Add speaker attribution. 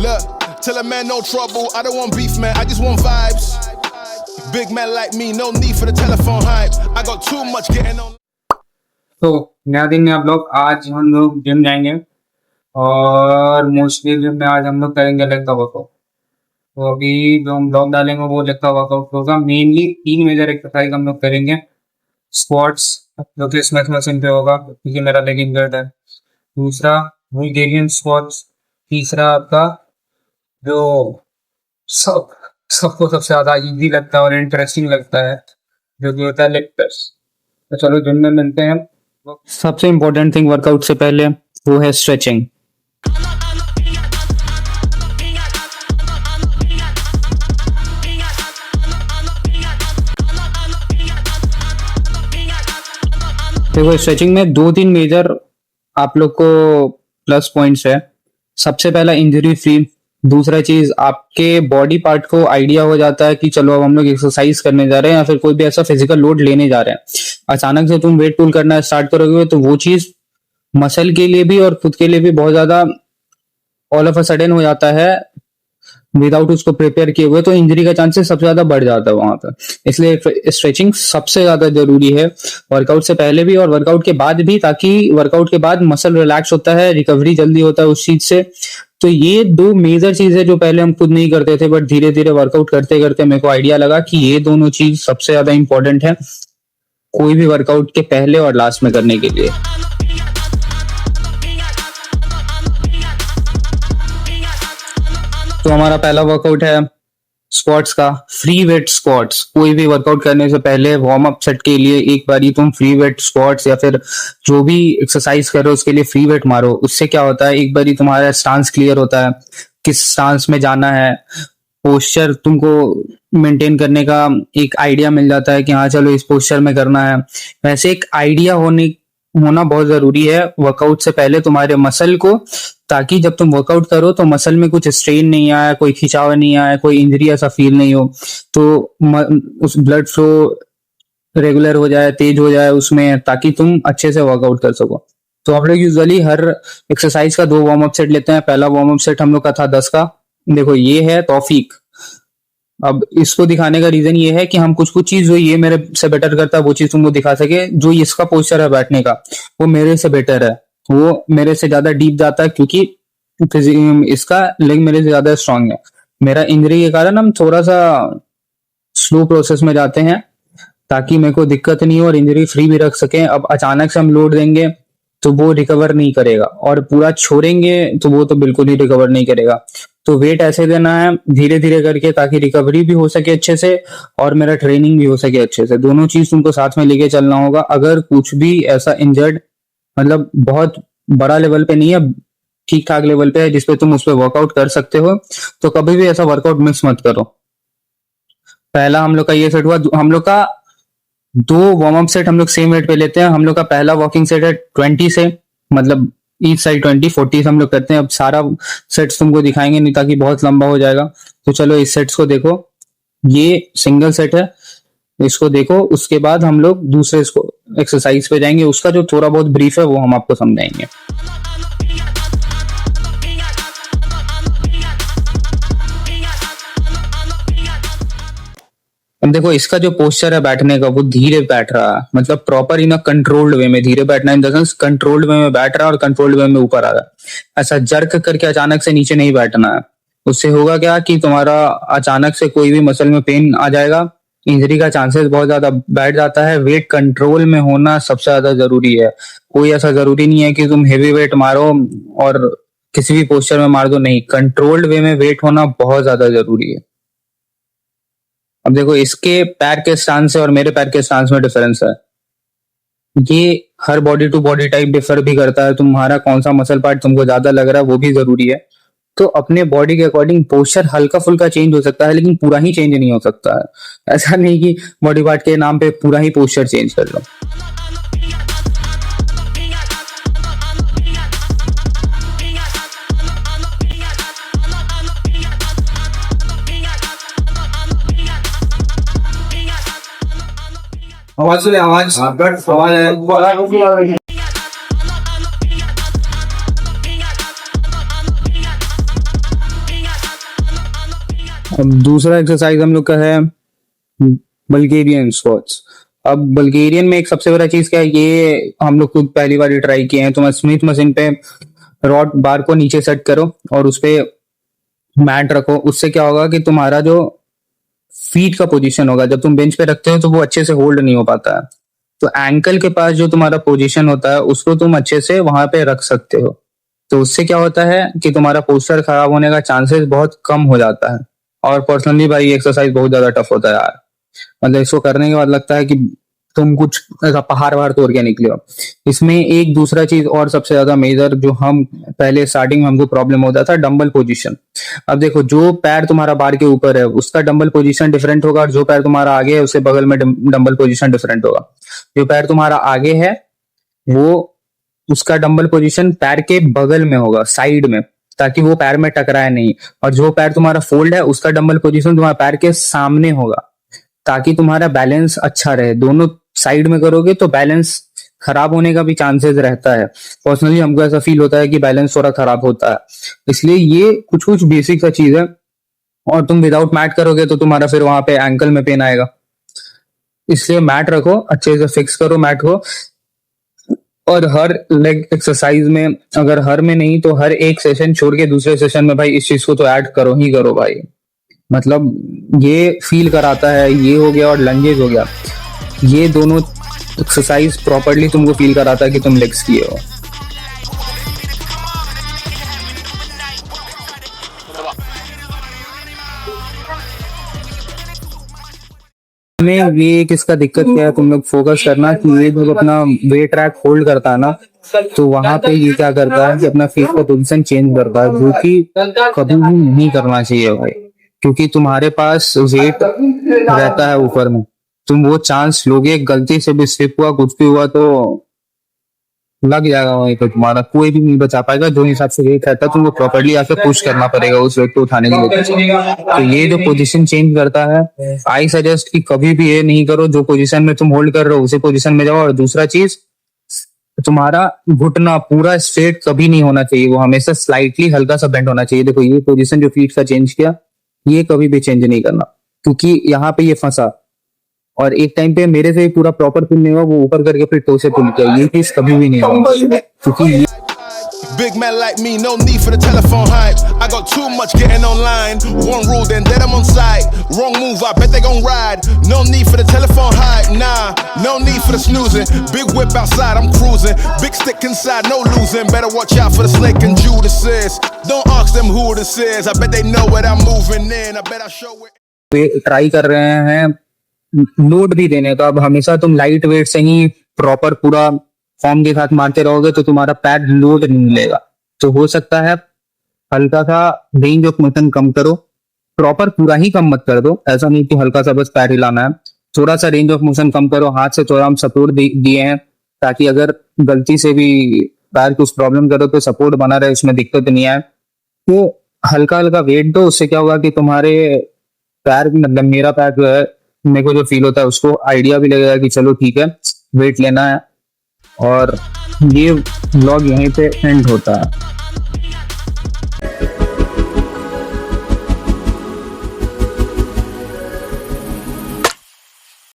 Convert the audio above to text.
Speaker 1: Look, tell a man no trouble. I don't want beef, man. I just want vibes. Big man like me, no need for the telephone hype. I got too much getting on.
Speaker 2: तो नया दिन नया blog. आज हम लोग gym जाएंगे और mostly gym में आज हम लोग करेंगे लेग का वर्कआउट। तो अभी जो हम ब्लॉग डालेंगे वो लेग का वर्कआउट होगा। मेनली 3 मेजर एक्सरसाइज हम लोग करेंगे। स्क्वाट्स जो कि स्मिथ मशीन पे होगा क्योंकि मेरा लेग इंजर्ड है। दूसरा बुल्गेरियन स्क्वाट्स। तीसरा आपका जो सबको सबसे ज्यादा इजी लगता है और इंटरेस्टिंग लगता है जो कि होता है लेग प्रेस। तो चलो जिम में मिलते हैं। सबसे इम्पोर्टेंट थिंग वर्कआउट से पहले वो है स्ट्रेचिंग। देखो स्ट्रेचिंग में 2-3 मेजर आप लोग को प्लस पॉइंट्स है। सबसे पहला इंजरी फ्री। दूसरा चीज आपके बॉडी पार्ट को आइडिया हो जाता है कि चलो अब हम लोग एक्सरसाइज करने जा रहे हैं या फिर कोई भी ऐसा फिजिकल लोड लेने जा रहे हैं। अचानक से तुम वेट पुल करना स्टार्ट करोगे तो वो चीज मसल के लिए भी और खुद के लिए भी बहुत ज्यादा ऑल ऑफ अ सडन हो जाता है विदाउट उसको प्रिपेयर किए हुए, तो इंजरी का चांसेस सबसे ज्यादा बढ़ जाता है वहां पर। इसलिए स्ट्रेचिंग सबसे ज्यादा जरूरी है वर्कआउट से पहले भी और वर्कआउट के बाद भी, ताकि वर्कआउट के बाद मसल रिलैक्स होता है, रिकवरी जल्दी होता है उस चीज से। तो ये 2 मेजर चीजें जो पहले हम खुद नहीं करते थे, बट धीरे धीरे वर्कआउट करते करते मेरे को आइडिया लगा कि ये दोनों चीज सबसे ज्यादा इंपॉर्टेंट है कोई भी वर्कआउट के पहले और लास्ट में करने के लिए। तो हमारा पहला वर्कआउट है स्क्वाट्स का, फ्री वेट स्क्वाट्स। कोई भी वर्कआउट करने से पहले वार्म अप सेट के लिए एक बारी तुम फ्री वेट स्क्वाट्स या फिर जो भी एक्सरसाइज करो उसके लिए फ्री वेट मारो। उससे क्या होता है, एक बारी तुम्हारा स्टांस क्लियर होता है, किस स्टांस में जाना है, पोस्चर तुमको मेंटेन करने का एक आइडिया मिल जाता है कि हाँ चलो इस पोस्चर में करना है। वैसे एक आइडिया होना बहुत जरूरी है वर्कआउट से पहले तुम्हारे मसल को, ताकि जब तुम वर्कआउट करो तो मसल में कुछ स्ट्रेन नहीं आया, कोई खिंचाव नहीं आया, कोई इंजरी ऐसा फील नहीं हो, तो उस ब्लड फ्लो रेगुलर हो जाए, तेज हो जाए उसमें, ताकि तुम अच्छे से वर्कआउट कर सको। तो हम लोग यूजुअली हर एक्सरसाइज का 2 वार्म अप सेट लेते हैं। पहला वार्म अप सेट हम लोग का था 10 का। देखो ये है तौफीक। अब इसको दिखाने का रीजन ये है कि हम कुछ चीज जो ये मेरे से बेटर करता है वो चीज तुमको दिखा सके। जो इसका पोस्चर है बैठने का वो मेरे से बेटर है, वो मेरे से ज्यादा डीप जाता है क्योंकि इसका लेग मेरे से ज्यादा स्ट्रांग है। मेरा इंजरी के कारण हम थोड़ा सा स्लो प्रोसेस में जाते हैं ताकि मेरे को दिक्कत नहीं हो और इंजरी फ्री भी रख सके। अब अचानक से हम लोड देंगे तो वो रिकवर नहीं करेगा और पूरा छोड़ेंगे तो वो तो बिल्कुल ही रिकवर नहीं करेगा। तो वेट ऐसे देना है धीरे धीरे करके ताकि रिकवरी भी हो सके अच्छे से और मेरा ट्रेनिंग भी हो सके अच्छे से। दोनों चीज तुमको साथ में लेके चलना होगा। अगर कुछ भी ऐसा इंजर्ड मतलब बहुत बड़ा लेवल पे नहीं है, ठीक ठाक लेवल पे है जिसपे तुम उस पर वर्कआउट कर सकते हो, तो कभी भी ऐसा वर्कआउट मिस मत करो। पहला हम लोग का ये सेट हुआ। हम लोग का 2 वार्म अप सेट हम लोग सेम वेट पे लेते हैं। हम लोग का पहला वॉकिंग सेट है 20 से, मतलब ईच साइड 20-40 हम लोग करते हैं। अब सारा सेट्स तुमको दिखाएंगे नहीं ताकि बहुत लंबा हो जाएगा। तो चलो इस सेट्स को देखो, ये सिंगल सेट है, इसको देखो। उसके बाद हम लोग दूसरे एक्सरसाइज पे जाएंगे, उसका जो थोड़ा बहुत ब्रीफ है वो हम आपको समझाएंगे। अब देखो इसका जो पोस्चर है बैठने का वो धीरे बैठ रहा है, मतलब proper in a controlled way में धीरे बैठना, in the sense controlled way में बैठ रहा है और कंट्रोल्ड वे में ऊपर आ रहा है। ऐसा जर्क करके अचानक से नीचे नहीं बैठना है। उससे होगा क्या कि तुम्हारा अचानक से कोई भी मसल में पेन आ जाएगा, इंजरी का चांसेस बहुत ज्यादा बैठ जाता है। वेट कंट्रोल में होना सबसे ज्यादा जरूरी है। कोई ऐसा जरूरी नहीं है कि तुम हेवी वेट मारो और किसी भी पोस्चर में मार दो, नहीं, कंट्रोल्ड वे में वेट होना बहुत ज्यादा जरूरी है। अब देखो इसके पैर के स्टांस से और मेरे पैर के स्टांस में डिफरेंस है। ये हर body to body type differ भी करता है। तुम्हारा कौन सा मसल पार्ट तुमको ज्यादा लग रहा है वो भी जरूरी है। तो अपने बॉडी के अकॉर्डिंग पोस्चर हल्का फुल्का चेंज हो सकता है, लेकिन पूरा ही चेंज नहीं हो सकता है। ऐसा नहीं कि बॉडी पार्ट के नाम पे पूरा ही पोस्चर चेंज कर लो। आवाज अब दूसरा एक्सरसाइज हम लोग का है बल्गेरियन स्क्वाट्स। अब बल्गेरियन में एक सबसे बड़ा चीज क्या है, ये हम लोग खुद पहली बार ट्राई किए हैं। तुम स्मिथ मशीन पे रॉड बार को नीचे सेट करो और उस पे मैट रखो। उससे क्या होगा कि तुम्हारा जो फीट का पोजीशन होगा, जब तुम बेंच पे रखते हो तो वो अच्छे से होल्ड नहीं हो पाता है। तो एंकल के पास जो तुम्हारा पोजीशन होता है उसको तुम अच्छे से वहां पे रख सकते हो। तो उससे क्या होता है कि तुम्हारा पोस्चर खराब होने का चांसेस बहुत कम हो जाता है। और पर्सनली भाई एक्सरसाइज बहुत ज्यादा टफ होता है यार। मतलब इसको करने के बाद लगता है कि तुम कुछ ऐसा पहाड़ वहाड़ तोड़ के निकले हो। इसमें एक दूसरा चीज और सबसे ज्यादा मेजर जो हम पहले स्टार्टिंग में हमको प्रॉब्लम होता था, डंबल पोजीशन। अब देखो, जो पैर तुम्हारा बार के ऊपर है उसका डंबल पोजीशन डिफरेंट होगा, और जो पैर तुम्हारा आगे है उससे बगल में डंबल पोजीशन डिफरेंट होगा। जो पैर तुम्हारा आगे है वो उसका डंबल पोजीशन पैर के बगल में होगा, साइड में, ताकि वो पैर में टकराए नहीं। और जो पैर तुम्हारा फोल्ड है उसका डंबल पोजीशन तुम्हारे पैर के सामने होगा, ताकि तुम्हारा बैलेंस अच्छा रहे। दोनों साइड में करोगे तो बैलेंस खराब होने का भी चांसेस रहता है। पर्सनली हमको ऐसा फील होता है कि बैलेंस थोड़ा खराब होता है। इसलिए ये कुछ कुछ बेसिक सा चीज है। और तुम विदाउट मैट करोगे तो तुम्हारा फिर वहां पे एंकल में पेन आएगा। इसलिए मैट रखो, अच्छे से फिक्स करो मैट को। और हर लेग एक्सरसाइज में, अगर हर में नहीं तो हर एक सेशन छोड़ के दूसरे सेशन में भाई इस चीज को तो ऐड करो ही करो भाई। मतलब ये फील कराता है। ये हो गया और लंजेस हो गया, ये दोनों एक्सरसाइज प्रॉपरली तुमको फील कराता है कि तुम लेग्स किए हो। में ये किसका दिक्कत क्या है, तुम लोग फोकस करना कि ये जब अपना वेट ट्रैक होल्ड करता है ना, तो वहां पे ये क्या करता है कि अपना फेस का पोजीशन चेंज करता है, जो कि कभी भी नहीं करना चाहिए भाई। क्योंकि तुम्हारे पास वेट रहता है ऊपर में, तुम वो चांस लोगे, गलती से भी स्लिप हुआ कुछ भी हुआ तो लग जाएगा वहीं पे, तुम्हारा कोई भी नहीं बचा पाएगा। जो हिसाब से वेट रहता है तुमको प्रॉपरली आके पुश करना पड़ेगा उस वेट को उठाने के लिए। तो ये जो पोजीशन चेंज करता है, आई सजेस्ट कि कभी भी ये नहीं करो। जो पोजीशन में तुम होल्ड कर रहे हो उसी पोजीशन में जाओ। और दूसरा चीज, तुम्हारा घुटना पूरा स्ट्रेट कभी नहीं होना चाहिए, वो हमेशा स्लाइटली हल्का सा बेंड होना चाहिए। देखो ये पोजीशन जो फीट का चेंज किया, ये कभी भी चेंज नहीं करना, क्योंकि यहाँ पे ये फंसा और एक टाइम पे मेरे से पूरा प्रॉपर पुल नहीं हुआ, वो ऊपर करके फिर टो से पुल किया। ये चीज कभी भी नहीं होगा, क्योंकि ये
Speaker 1: Big man like me, no need for the telephone hype. I got too much getting online. One rule, then I'm on site. Wrong move, I bet they gon' ride. No need for the telephone hype, nah. No need for the snoozing. Big whip outside, I'm cruising. Big stick inside, no losing. Better watch out for the snake and Judas is. Don't ask them who this is. I bet they know what I'm moving in. I bet I show it.
Speaker 2: Try कर रहे हैं load भी देने का। अब हमेशा तुम light weight से ही प्रॉपर पूरा फॉर्म के साथ मारते रहोगे तो तुम्हारा पैर लोड नहीं मिलेगा। तो हो सकता है हल्का सा रेंज ऑफ मोशन कम करो, प्रॉपर पूरा ही कम मत कर दो। ऐसा नहीं कि हल्का सा बस पैर हिलाना है, थोड़ा सा रेंज ऑफ मोशन कम करो। हाथ से थोड़ा हम सपोर्ट दिए हैं, ताकि अगर गलती से भी पैर कुछ प्रॉब्लम करो तो सपोर्ट बना रहे, उसमें दिक्कत नहीं आए। तो हल्का हल्का वेट दो, उससे क्या होगा कि तुम्हारे पैर, मतलब मेरा पैर जो है, मेरे को जो फील होता है उसको आइडिया भी लगेगा कि चलो ठीक है वेट लेना है। और ये व्लॉग यहीं पे एंड होता है।